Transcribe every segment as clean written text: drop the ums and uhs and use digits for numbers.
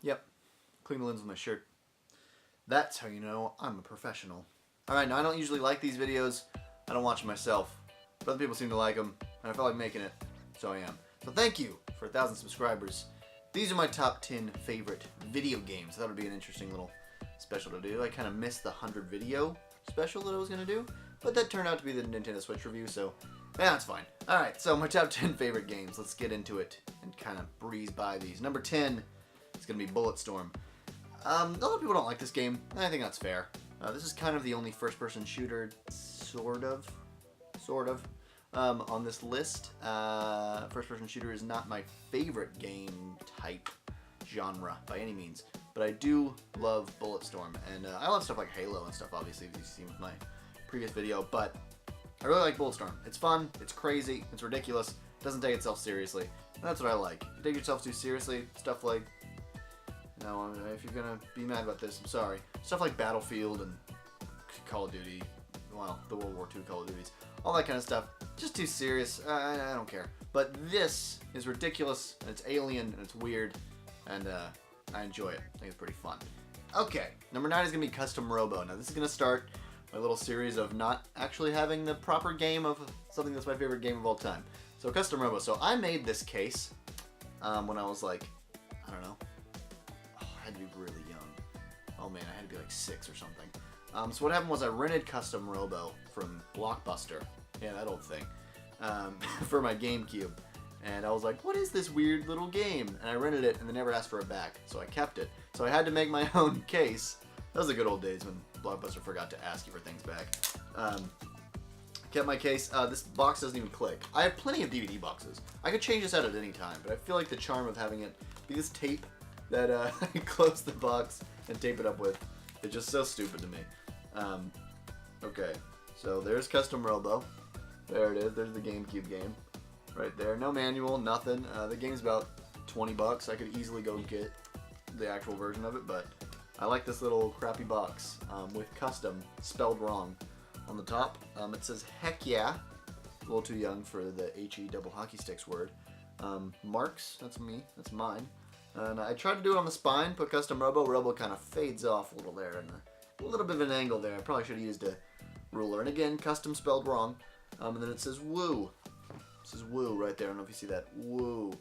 Yep. Clean the lens with my shirt. That's how you know I'm a professional. Alright, now I don't usually like these videos. I don't watch them myself. But other people seem to like them, and I felt like making it, so I am. So thank you for 1,000 subscribers. These are my top 10 favorite video games. That would be an interesting little special to do. I kind of missed the 100 video special that I was going to do, but that turned out to be the Nintendo Switch review, so yeah, that's fine. Alright, so my top 10 favorite games. Let's get into it and kind of breeze by these. Number 10 is going to be Bulletstorm. A lot of people don't like this game, and I think that's fair. This is kind of the only first-person shooter, sort of, on this list. First-person shooter is not my favorite game type genre by any means, but I do love Bulletstorm, and I love stuff like Halo and stuff, obviously, as you've seen with my previous video, but I really like Bulletstorm. It's fun, it's crazy, it's ridiculous, it doesn't take itself seriously, and that's what I like. If you take yourself too seriously, stuff like, no, if you're gonna be mad about this, I'm sorry. Stuff like Battlefield and Call of Duty, well, the World War II Call of Duties, all that kind of stuff, just too serious. I don't care. But this is ridiculous, and it's alien, and it's weird, and I enjoy it. I think it's pretty fun. Okay, number 9 is gonna be Custom Robo. Now this is gonna start my little series of not actually having the proper game of something that's my favorite game of all time. So Custom Robo. So I made this case when I was like, I don't know. I had to be really young. Oh man, I had to be like 6 or something. So what happened was I rented Custom Robo from Blockbuster, yeah, that old thing, for my GameCube. And I was like, what is this weird little game? And I rented it, and they never asked for it back, so I kept it. So I had to make my own case. That was the good old days when Blockbuster forgot to ask you for things back. Kept my case. This box doesn't even click. I have plenty of DVD boxes. I could change this out at any time, but I feel like the charm of having it be this tape that I close the box and tape it up with. It's just so stupid to me. Okay, so there's Custom Robo. There it is. There's the GameCube game. Right there. No manual, nothing. The game's about 20 bucks. I could easily go get the actual version of it, but I like this little crappy box with Custom spelled wrong on the top. It says heck yeah. A little too young for the HE double hockey sticks word. Marks, that's me. That's mine. And I tried to do it on the spine, put Custom Robo. Robo kind of fades off a little there, and a little bit of an angle there. I probably should have used a ruler. And again, Custom spelled wrong. And then it says woo. It says woo right there. I don't know if you see that. Woo.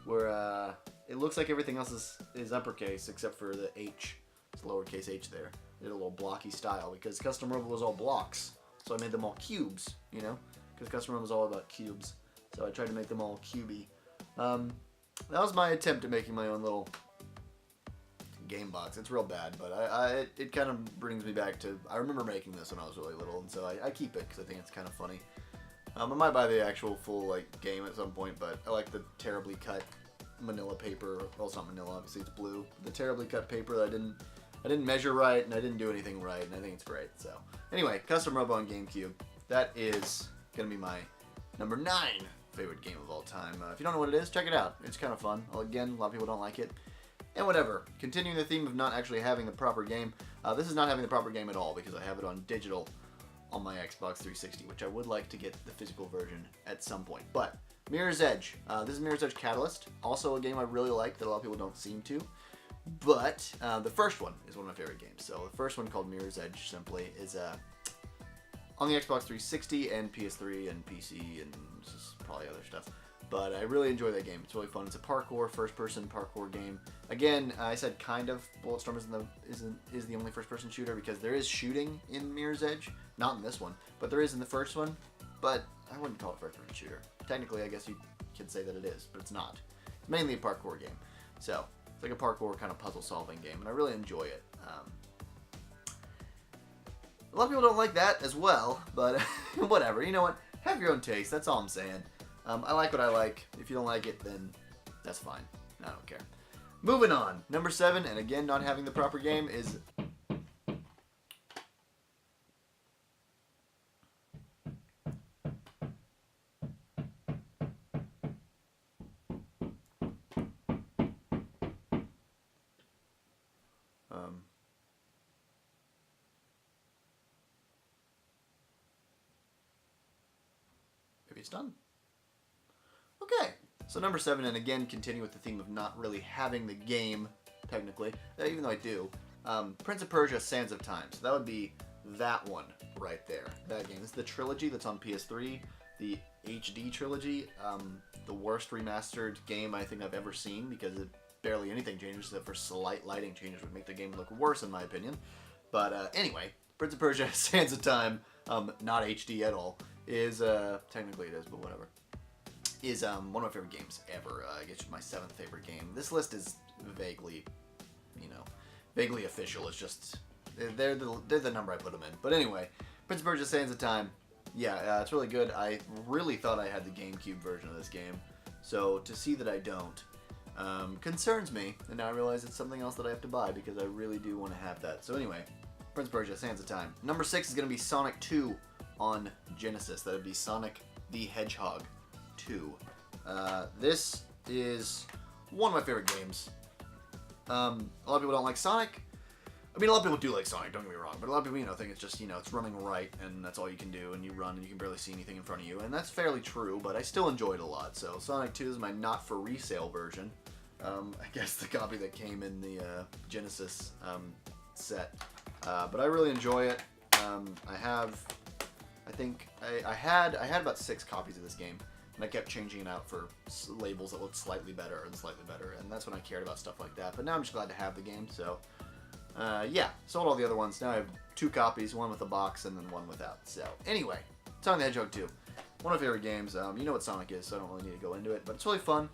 Where it looks like everything else is uppercase except for the H. It's lowercase h there. They did a little blocky style because Custom Robo was all blocks. So I made them all cubes, you know? Because Custom Robo was all about cubes. So I tried to make them all cubey. That was my attempt at making my own little game box. It's real bad, but it kind of brings me back to, I remember making this when I was really little, and so I keep it because I think it's kind of funny. I might buy the actual full like game at some point, but I like the terribly cut manila paper. Well, it's not manila, obviously it's blue. The terribly cut paper that I didn't measure right, and I didn't do anything right, and I think it's great. So anyway, Custom Robo on GameCube. That is gonna be my number 9 favorite game of all time. If you don't know what it is, check it out. It's kind of fun. Well, again, a lot of people don't like it. And whatever. Continuing the theme of not actually having the proper game, this is not having the proper game at all because I have it on digital on my Xbox 360, which I would like to get the physical version at some point. But Mirror's Edge. This is Mirror's Edge Catalyst. Also a game I really like that a lot of people don't seem to. But the first one is one of my favorite games. So the first one, called Mirror's Edge simply, is on the Xbox 360 and PS3 and PC and probably other stuff. But I really enjoy that game. It's really fun. It's a parkour, first-person parkour game. Again, I said kind of. Bulletstorm is the only first-person shooter because there is shooting in Mirror's Edge. Not in this one, but there is in the first one. But I wouldn't call it first-person shooter. Technically, I guess you could say that it is, but it's not. It's mainly a parkour game. So it's like a parkour kind of puzzle-solving game, and I really enjoy it. A lot of people don't like that as well, but whatever. You know what? Have your own taste. That's all I'm saying. I like what I like. If you don't like it, then that's fine. I don't care. Moving on. Number 7, and again, not having the proper game, is... maybe it's done. Okay, so number 7, and again, continue with the theme of not really having the game technically, even though I do. Prince of Persia: Sands of Time. So that would be that one right there. That game. This is the trilogy that's on PS3, the HD trilogy. The worst remastered game I think I've ever seen because barely anything changes except for slight lighting changes would make the game look worse in my opinion. But anyway, Prince of Persia: Sands of Time, not HD at all, is technically it is, but whatever. Is one of my favorite games ever. I guess it's my 7th favorite game. This list is vaguely, vaguely official. It's just they're the number I put them in. But anyway, Prince of Persia: Sands of Time. Yeah, it's really good. I really thought I had the GameCube version of this game, so to see that I don't concerns me. And now I realize it's something else that I have to buy because I really do want to have that. So anyway, Prince of Persia: Sands of Time. Number 6 is going to be Sonic 2 on Genesis. That would be Sonic the Hedgehog 2. This is one of my favorite games. A lot of people don't like Sonic. I mean, a lot of people do like Sonic, don't get me wrong, but a lot of people, think it's just, it's running right, and that's all you can do, and you run, and you can barely see anything in front of you, and that's fairly true, but I still enjoy it a lot. So Sonic 2 is my not-for-resale version. I guess the copy that came in the Genesis set. But I really enjoy it. I had about 6 copies of this game, and I kept changing it out for labels that looked slightly better, and that's when I cared about stuff like that. But now I'm just glad to have the game, so... yeah, sold all the other ones. Now I have 2 copies, one with a box and then one without. So, anyway, Sonic the Hedgehog 2. One of my favorite games. You know what Sonic is, so I don't really need to go into it, but it's really fun.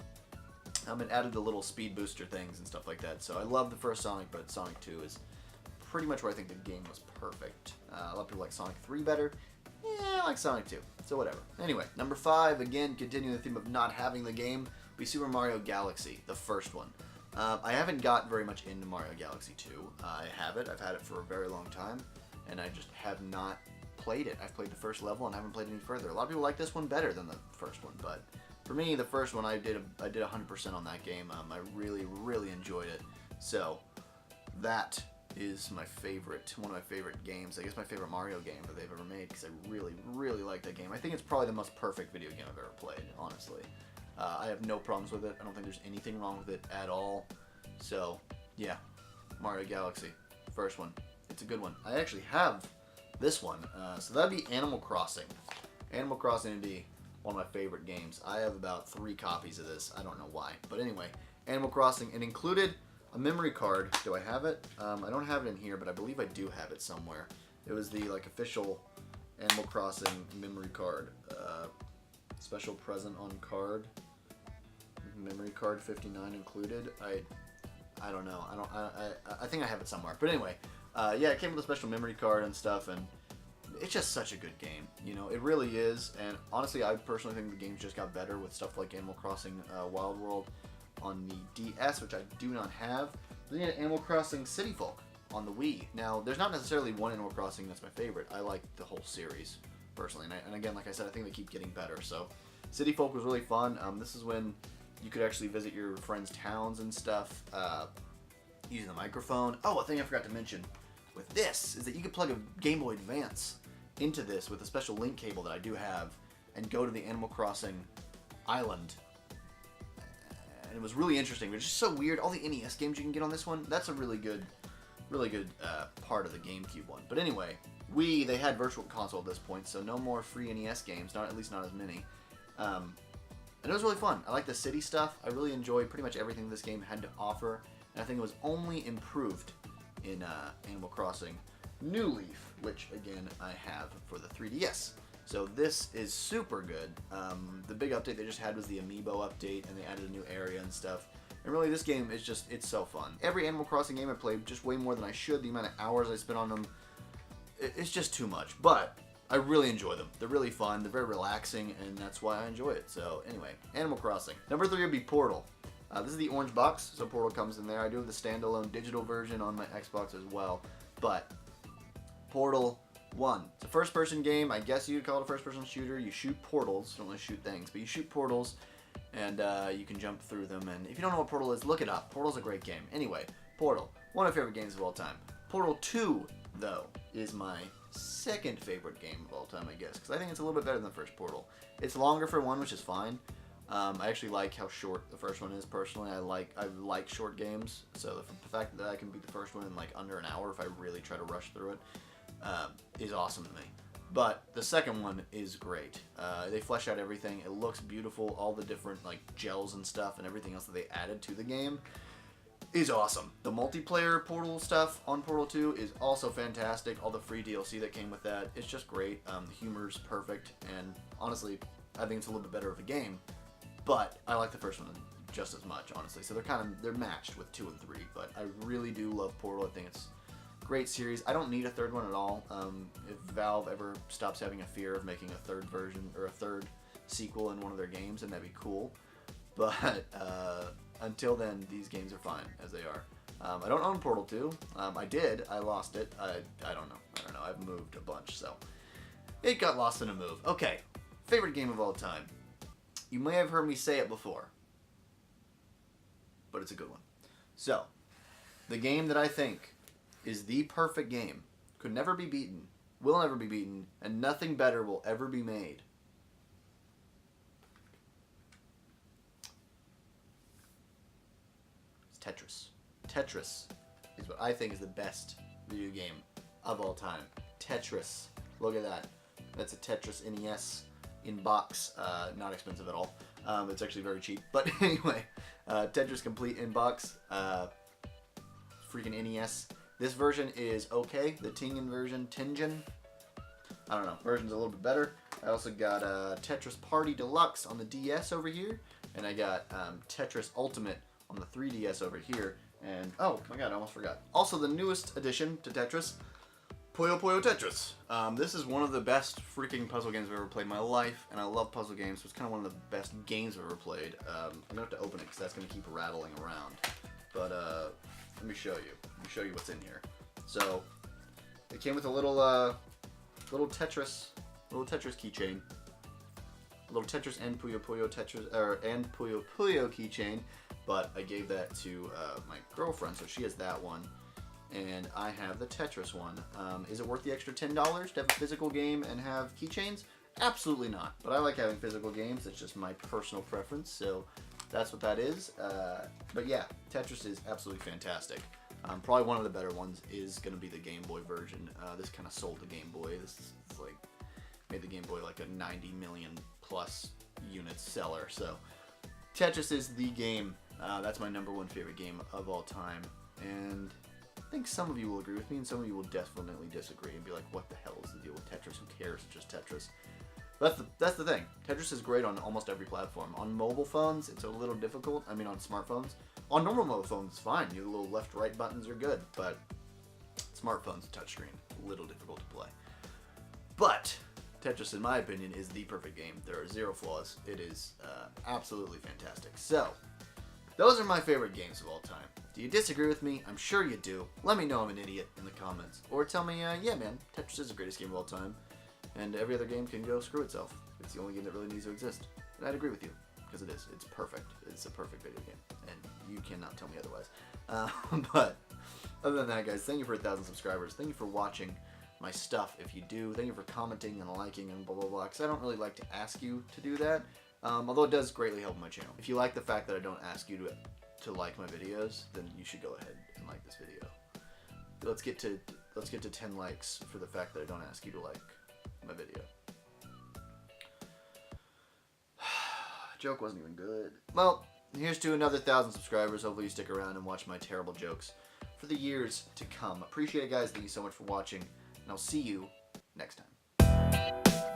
It added the little speed booster things and stuff like that. So I love the first Sonic, but Sonic 2 is pretty much where I think the game was perfect. A lot of people like Sonic 3 better. Yeah, I like Sonic 2, so whatever. Anyway, number 5, again, continuing the theme of not having the game, would be Super Mario Galaxy, the first one. I haven't got very much into Mario Galaxy 2. I have it. I've had it for a very long time, and I just have not played it. I've played the first level and haven't played any further. A lot of people like this one better than the first one, but for me, the first one, I did 100% on that game. I really, really enjoyed it. So that is my favorite, one of my favorite games. I guess my favorite Mario game that they've ever made because I really, really like that game. I think it's probably the most perfect video game I've ever played, honestly. I have no problems with it. I don't think there's anything wrong with it at all. So, yeah, Mario Galaxy, first one. It's a good one. I actually have this one. So that'd be Animal Crossing. Animal Crossing would be one of my favorite games. I have about 3 copies of this. I don't know why. But anyway, Animal Crossing. It included a memory card. Do I have it? I don't have it in here, but I believe I do have it somewhere. It was the official Animal Crossing memory card. Special present on card. Memory card 59 included. I don't know. I think I have it somewhere. But anyway, yeah, it came with a special memory card and stuff, and it's just such a good game. It really is. And honestly, I personally think the games just got better with stuff like Animal Crossing Wild World on the DS, which I do not have. Then you had Animal Crossing City Folk on the Wii. Now, there's not necessarily one Animal Crossing that's my favorite. I like the whole series personally, and again, like I said, I think they keep getting better. So, City Folk was really fun. This is when you could actually visit your friends' towns and stuff using the microphone. Oh, a thing I forgot to mention with this is that you could plug a Game Boy Advance into this with a special link cable that I do have and go to the Animal Crossing island. And it was really interesting. It was just so weird. All the NES games you can get on this one, that's a really good part of the GameCube one. But anyway, they had Virtual Console at this point, so no more free NES games, at least not as many. And it was really fun. I like the city stuff. I really enjoyed pretty much everything this game had to offer. And I think it was only improved in Animal Crossing New Leaf, which, again, I have for the 3DS. So this is super good. The big update they just had was the Amiibo update, and they added a new area and stuff. And really, this game is it's so fun. Every Animal Crossing game I played, just way more than I should. The amount of hours I spent on them, it's just too much. But I really enjoy them. They're really fun. They're very relaxing, and that's why I enjoy it. So anyway, Animal Crossing. Number 3 would be Portal. This is the orange box, so Portal comes in there. I do have the standalone digital version on my Xbox as well. But Portal 1. It's a first-person game. I guess you'd call it a first-person shooter. You shoot portals. You don't really shoot things, but you shoot portals, and you can jump through them. And if you don't know what Portal is, look it up. Portal's a great game. Anyway, Portal. One of my favorite games of all time. Portal 2, though, is my second favorite game of all time, I guess, because I think it's a little bit better than the first Portal. It's longer for one, which is fine, I actually like how short the first one is. Personally, I like short games, so the fact that I can beat the first one in like under an hour if I really try to rush through it is awesome to me. But the second one is great. They flesh out everything. It looks beautiful. All the different like gels and stuff and everything else that they added to the game is awesome. The multiplayer Portal stuff on Portal 2 is also fantastic. All the free DLC that came with that, it's just great. The humor's perfect, and honestly, I think it's a little bit better of a game. But I like the first one just as much, honestly. So they're matched with 2 and 3. But I really do love Portal. I think it's a great series. I don't need a third one at all. If Valve ever stops having a fear of making a third version or a third sequel in one of their games, then that'd be cool. But until then, these games are fine as they are. I don't own Portal 2. I did. I lost it. I don't know. I've moved a bunch, so it got lost in a move. Okay, favorite game of all time. You may have heard me say it before, but it's a good one. So, the game that I think is the perfect game, could never be beaten, will never be beaten, and nothing better will ever be made. It's Tetris. Tetris is what I think is the best video game of all time. Tetris. Look at that. That's a Tetris NES in box. Not expensive at all. It's actually very cheap. But anyway, Tetris Complete in box. Freaking NES. This version is okay. The Tingen version, I don't know. Version's a little bit better. I also got Tetris Party Deluxe on the DS over here. And I got Tetris Ultimate on the 3DS over here. And, oh my god, I almost forgot. Also, the newest addition to Tetris, Puyo Puyo Tetris. This is one of the best freaking puzzle games I've ever played in my life, and I love puzzle games, so it's kind of one of the best games I've ever played. I'm going to have to open it because that's going to keep rattling around. But let me show you. Let me show you what's in here. So, it came with a little Tetris keychain. A little Tetris and Puyo Puyo Tetris, and Puyo Puyo keychain, but I gave that to my girlfriend, so she has that one. And I have the Tetris one. Is it worth the extra $10 to have a physical game and have keychains? Absolutely not. But I like having physical games. It's just my personal preference. So that's what that is. But yeah, Tetris is absolutely fantastic. Probably one of the better ones is going to be the Game Boy version. This kind of sold the Game Boy. This is like made the Game Boy like a 90 million plus units seller. So Tetris is the game. That's my number 1 favorite game of all time. And I think some of you will agree with me, and some of you will definitely disagree and be like, what the hell is the deal with Tetris? Who cares? It's just Tetris. But that's the thing. Tetris is great on almost every platform. On mobile phones, it's a little difficult. I mean, on smartphones. On normal mobile phones, it's fine. Your little left-right buttons are good. But smartphones, touchscreen, a little difficult to play. But Tetris, in my opinion, is the perfect game. There are 0 flaws. It is absolutely fantastic. So, those are my favorite games of all time. Do you disagree with me? I'm sure you do. Let me know I'm an idiot in the comments. Or tell me, yeah man, Tetris is the greatest game of all time. And every other game can go screw itself. It's the only game that really needs to exist. And I'd agree with you. Because it is. It's perfect. It's a perfect video game. And you cannot tell me otherwise. But other than that, guys, thank you for 1,000 subscribers. Thank you for watching my stuff if you do. Thank you for commenting and liking and blah, blah, blah. Because I don't really like to ask you to do that. Although it does greatly help my channel. If you like the fact that I don't ask you to like my videos, then you should go ahead and like this video. Let's get to 10 likes for the fact that I don't ask you to like my video. Joke wasn't even good. Well, here's to another 1,000 subscribers. Hopefully you stick around and watch my terrible jokes for the years to come. Appreciate it, guys. Thank you so much for watching, and I'll see you next time.